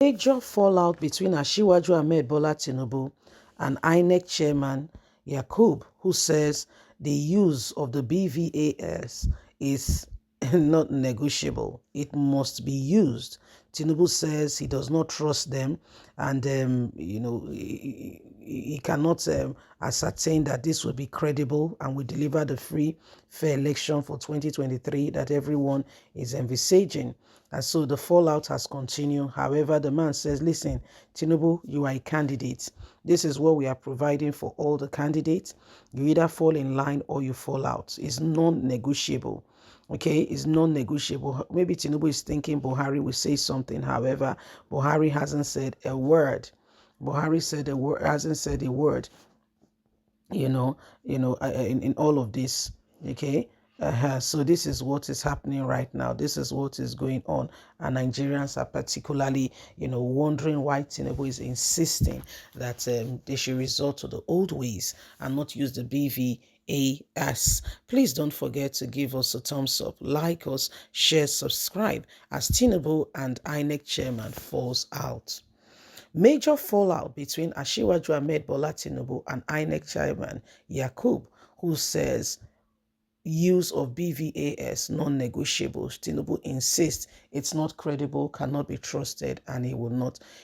Major fallout between Asiwaju Ahmed Bola Tinubu and Inec chairman Yakub, who says the use of the Bvas is not negotiable. It must be used. Tinubu says he does not trust them, and he cannot ascertain that this will be credible and will deliver the free, fair election for 2023 that everyone is envisaging. And so the fallout has continued. However, the man says, listen, Tinubu, you are a candidate. This is what we are providing for all the candidates. You either fall in line or you fall out. It's non-negotiable. Okay, it's non-negotiable. Maybe Tinubu is thinking Buhari will say something. However, Buhari hasn't said a word. Buhari hasn't said a word. In all of this. Okay. So this is what is happening right now. This is what is going on, and Nigerians are particularly, wondering why Tinubu is insisting that they should resort to the old ways and not use the BVAS. Please don't forget to give us a thumbs up, like us, share, subscribe as Tinubu and Inec chairman falls out. Major fallout between Asiwaju Ahmed Bola Tinubu and Inec chairman Yakub, who says use of BVAS non-negotiable. Tinubu insists it's not credible, cannot be trusted, and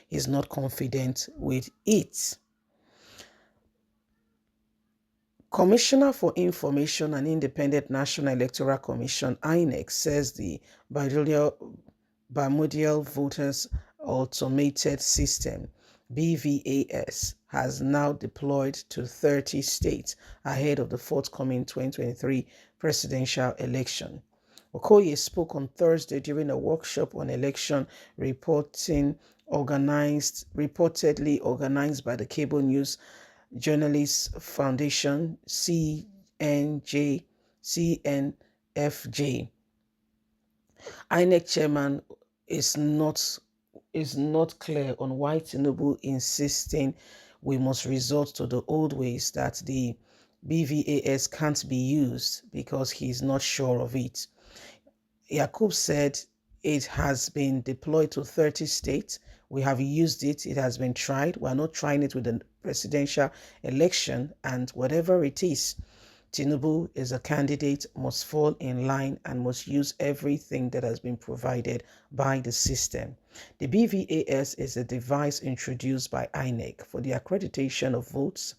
he's not confident with it. Commissioner for Information and Independent National Electoral Commission, INEC, says the Bimodal Voters Automated System, BVAS, has now deployed to 30 states ahead of the forthcoming 2023 presidential election. Okoye spoke on Thursday during a workshop on election reportedly organized by the Cable News Journalists Foundation, CNFJ. INEC chairman is not clear on why Tinubu insisting we must resort to the old ways, that the BVAS can't be used, because he's not sure of it. Yakub said it has been deployed to 30 states. We have used it. It has been tried. We're not trying it with the presidential election, and whatever it is, Tinubu is a candidate, must fall in line and must use everything that has been provided by the system. The BVAS is a device introduced by INEC for the accreditation of votes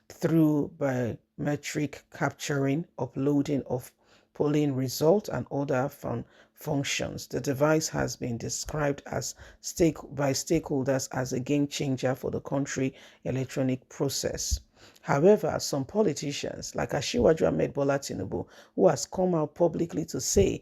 through biometric capturing, uploading of polling results, and other functions. The device has been described by stakeholders as a game changer for the country electronic process. However, some politicians like Asiwaju Ahmed Bola Tinubu, who has come out publicly to say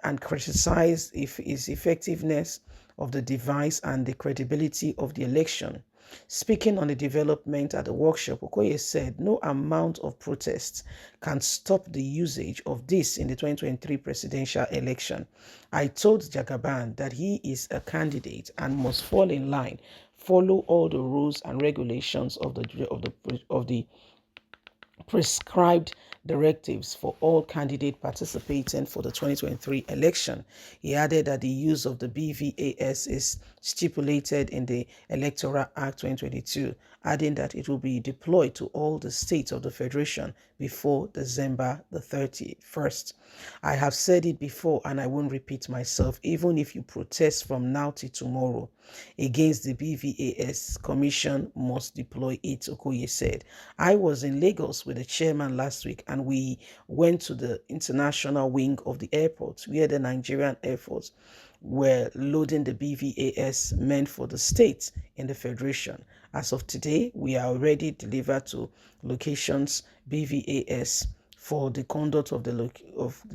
and criticize its effectiveness of the device and the credibility of the election. Speaking on the development at the workshop, Okoye said no amount of protests can stop the usage of this in the 2023 presidential election. I told Jagaban that he is a candidate and must fall in line, follow all the rules and regulations of the prescribed directives for all candidates participating for the 2023 election. He added that the use of the BVAS is stipulated in the Electoral Act 2022, adding that it will be deployed to all the states of the Federation before December the 31st. I have said it before and I won't repeat myself. Even if you protest from now till tomorrow against the BVAS, Commission must deploy it, Okoye said. I was in Lagos with the chairman last week, and we went to the international wing of the airport where the Nigerian Air Force were loading the BVAS meant for the states in the Federation. As of today, we are already delivered to locations BVAS for the conduct of the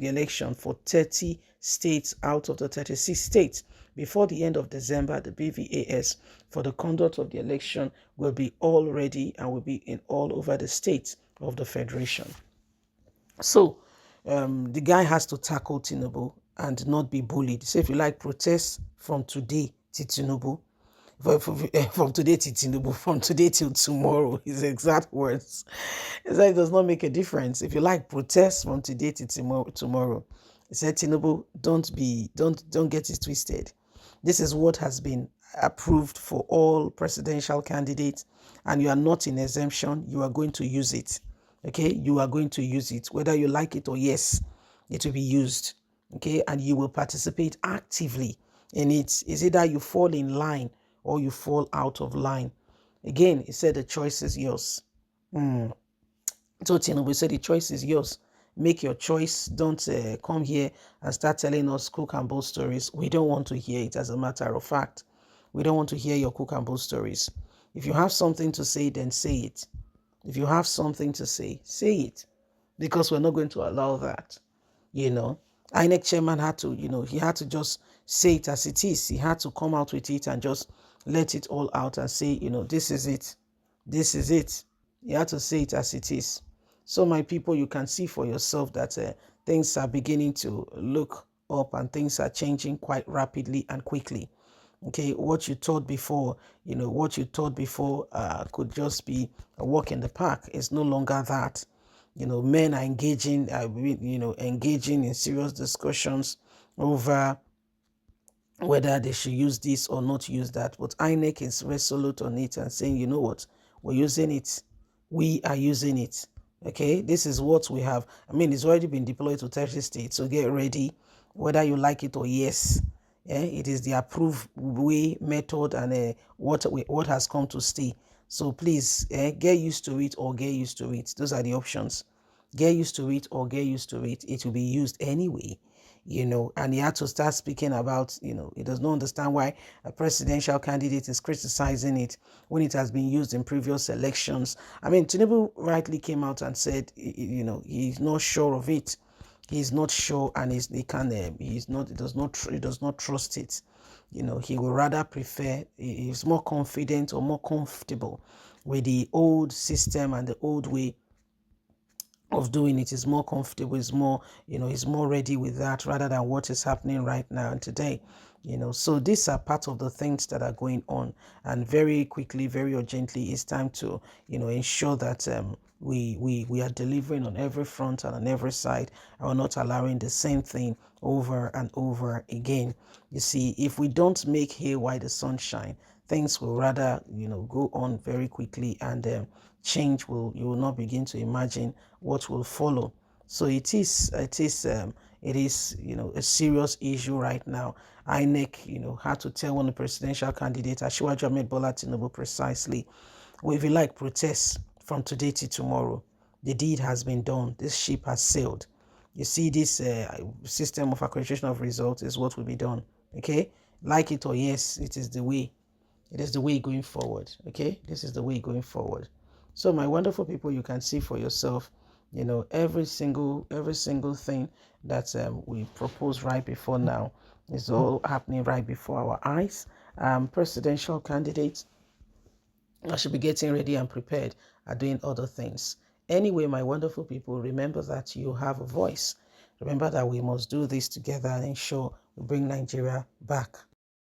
election for 30 states out of the 36 states. Before the end of December, the BVAS for the conduct of the election will be all ready and will be in all over the states of the Federation. So the guy has to tackle Tinubu and not be bullied. So if you like, protest from today to Tinubu. From today to Tinubu, from today till tomorrow, his exact words. He said it does not make a difference. If you like, protest from today to tomorrow. He said, Tinubu, don't get it twisted. This is what has been approved for all presidential candidates, and you are not in exemption, you are going to use it. Okay, you are going to use it, whether you like it or yes, it will be used. Okay, and you will participate actively in it. Is either you fall in line or you fall out of line. Again, he said the choice is yours. So Tinubu said the choice is yours. Make your choice. Don't come here and start telling us cook and bull stories. We don't want to hear it, as a matter of fact. We don't want to hear your cook and bull stories. If you have something to say, then say it. If you have something to say it. Because we're not going to allow that. Inec chairman had to, he had to just say it as it is. He had to come out with it and just let it all out and say, this is it. This is it. He had to say it as it is. So my people, you can see for yourself that things are beginning to look up and things are changing quite rapidly and quickly. Okay, what you thought before, could just be a walk in the park. It's no longer that. Men are engaging in serious discussions over whether they should use this or not use that. But INEC is resolute on it and saying, you know what, we're using it. We are using it. Okay, this is what we have. It's already been deployed to 30 states, so get ready, whether you like it or yes. It is the approved way, method, and what has come to stay. So please, get used to it or get used to it. Those are the options. Get used to it or get used to it. It will be used anyway. And he had to start speaking about, he does not understand why a presidential candidate is criticizing it when it has been used in previous elections. Tinubu rightly came out and said, he's not sure of it. He's not sure, and he does not trust it. He would rather prefer, he's more confident or more comfortable with the old system and the old way of doing it. Is more comfortable, is more, is more ready with that rather than what is happening right now and today. So these are part of the things that are going on, and very quickly, very urgently, it's time to, ensure that we are delivering on every front and on every side, and we're not allowing the same thing over and over again. You see, if we don't make hay while the sun shines, things will rather, go on very quickly, and change you will not begin to imagine what will follow. So it is a serious issue right now. INEC, had to tell one of the presidential candidates, Asiwaju Ahmed Bola Tinubu, precisely, well, if you like, protest from today to tomorrow. The deed has been done. This ship has sailed. You see, this system of accreditation of results is what will be done. Okay, like it or yes, it is the way. It is the way going forward. Okay, this is the way going forward. So my wonderful people, you can see for yourself, every single thing that we propose right before now is all happening right before our eyes. Presidential candidates, I should be getting ready and prepared, are doing other things. Anyway, my wonderful people, remember that you have a voice. Remember that we must do this together and ensure we bring Nigeria back.